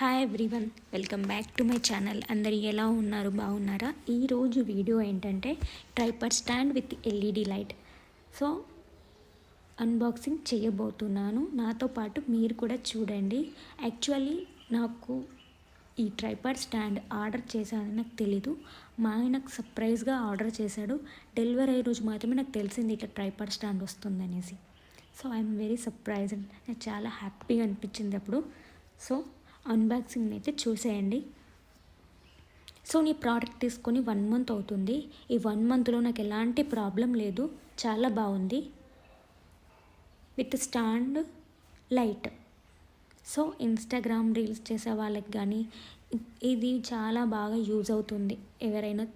Hi everyone, welcome back to my channel. అందరు ఎలా ఉన్నారు, బాగున్నారా? ఈరోజు వీడియో ఏంటంటే tripod stand with LED light. So unboxing చేయబోతున్నాను, నాతో పాటు మీరు కూడా చూడండి. యాక్చువల్లీ నాకు ఈ ట్రైపాడ్ స్టాండ్ ఆర్డర్ చేశానని నాకు తెలీదు. మా ఆయనకు సర్ప్రైజ్గా ఆర్డర్ చేశాడు. డెలివరీ అయ్యే రోజు మాత్రమే నాకు తెలిసింది ఇట్లా ట్రైపాడ్ స్టాండ్ వస్తుందనేసి. సో ఐఎమ్ వెరీ సర్ప్రైజ్, నాకు చాలా హ్యాపీగా అనిపించింది అప్పుడు. సో అన్బాక్సింగ్ అయితే చూసేయండి. సో నీ ప్రోడక్ట్ తీసుకొని 1 మంత్ అవుతుంది. ఈ 1 మంత్లో నాకు ఎలాంటి ప్రాబ్లం లేదు, చాలా బాగుంది. With stand light. So Instagram reels చేసే వాళ్ళకి కానీ ఇది చాలా బాగా యూజ్ అవుతుంది. ఎవరైనా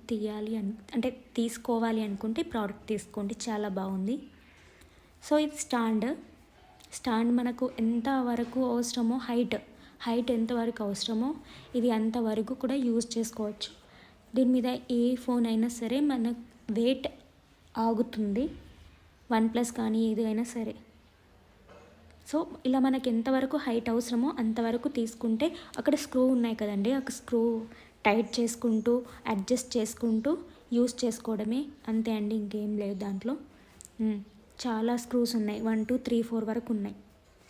అంటే తీసుకోవాలి అనుకుంటే ప్రోడక్ట్ తీసుకోండి, చాలా బాగుంది. సో ఇది స్టాండ్ మనకు ఎంతవరకు అవసరమో హైట్ ఎంతవరకు అవసరమో ఇది అంతవరకు కూడా యూజ్ చేసుకోవచ్చు. దీని మీద ఏ ఫోన్ అయినా సరే మన వెయిట్ ఆగుతుంది, OnePlus కానీ ఏది అయినా సరే. సో ఇలా మనకి ఎంతవరకు హైట్ అవసరమో అంతవరకు తీసుకుంటే అక్కడ స్క్రూ ఉన్నాయి కదండి, ఆ స్క్రూ టైట్ చేసుకుంటూ అడ్జస్ట్ చేసుకుంటూ యూజ్ చేసుకోవడమే, అంతే అండి, ఇంకేం లేదు దాంట్లో. చాలా స్క్రూస్ ఉన్నాయి, 1 2 3 4 వరకు ఉన్నాయి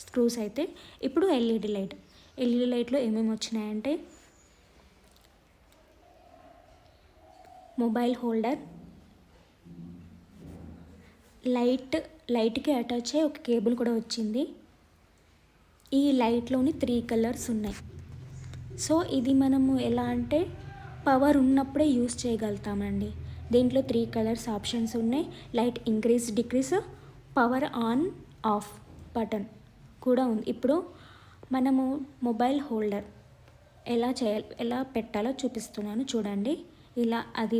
స్క్రూస్ అయితే. ఇప్పుడు ఎల్ఈడి లైట్లో ఏమేమి వచ్చినాయంటే మొబైల్ హోల్డర్, లైట్కి అటాచ్ అయ్యి ఒక కేబుల్ కూడా వచ్చింది. ఈ లైట్లోని 3 కలర్స్ ఉన్నాయి. సో ఇది మనము ఎలా అంటే పవర్ ఉన్నప్పుడే యూస్ చేయగలుగుతామండి. దీంట్లో 3 కలర్స్ ఆప్షన్స్ ఉన్నాయి. Light increase decrease, power on off button కూడా ఉంది. ఇప్పుడు మనము మొబైల్ హోల్డర్ ఎలా పెట్టాలో చూపిస్తున్నాను చూడండి. ఇలా అది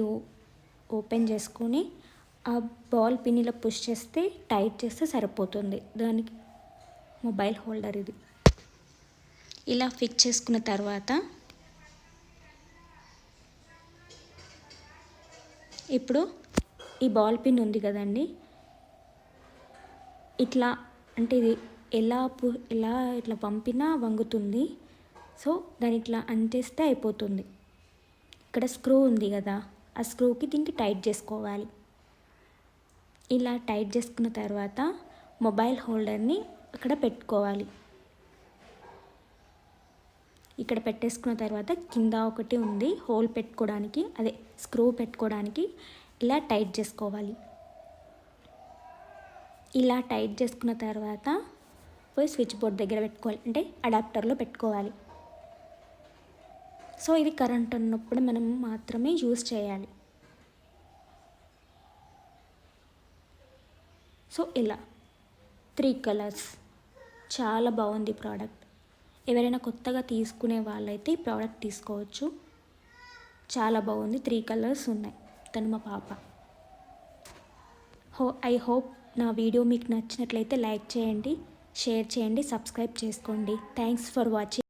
ఓపెన్ చేసుకొని ఆ బాల్ పిన్ ఇలా పుష్ చేస్తే టైట్ చేస్తే సరిపోతుంది. దానికి మొబైల్ హోల్డర్ ఇది ఇలా ఫిక్స్ చేసుకున్న తర్వాత ఇప్పుడు ఈ బాల్ పిన్ ఉంది కదండి, ఇట్లా అంటే ఇది ఎలా ఇట్లా పంపినా వంగుతుంది. సో దాని ఇట్లా అంచేస్తే అయిపోతుంది. ఇక్కడ స్క్రూ ఉంది కదా, ఆ స్క్రూకి దీనికి టైట్ చేసుకోవాలి. ఇలా టైట్ చేసుకున్న తర్వాత మొబైల్ హోల్డర్ని అక్కడ పెట్టుకోవాలి. ఇక్కడ పెట్టేసుకున్న తర్వాత కింద ఒకటి ఉంది హోల్ పెట్టుకోవడానికి, అదే స్క్రూ పెట్టుకోవడానికి. ఇలా టైట్ చేసుకోవాలి. ఇలా టైట్ చేసుకున్న తర్వాత పోయి స్విచ్ బోర్డ్ దగ్గర పెట్టుకోవాలి, అంటే అడాప్టర్లో పెట్టుకోవాలి. సో ఇది కరెంట్ ఉన్నప్పుడు మనం మాత్రమే యూజ్ చేయాలి. సో ఇలా 3 కలర్స్, చాలా బాగుంది ప్రోడక్ట్. ఎవరైనా కొత్తగా తీసుకునే వాళ్ళైతే ఈ ప్రోడక్ట్ తీసుకోవచ్చు, చాలా బాగుంది. 3 కలర్స్ ఉన్నాయి. తను మా పాప. ఐ హోప్ నా వీడియో మీకు నచ్చినట్లయితే లైక్ చేయండి, షేర్ చేయండి, సబ్స్క్రైబ్ చేసుకోండి. Thanks for watching.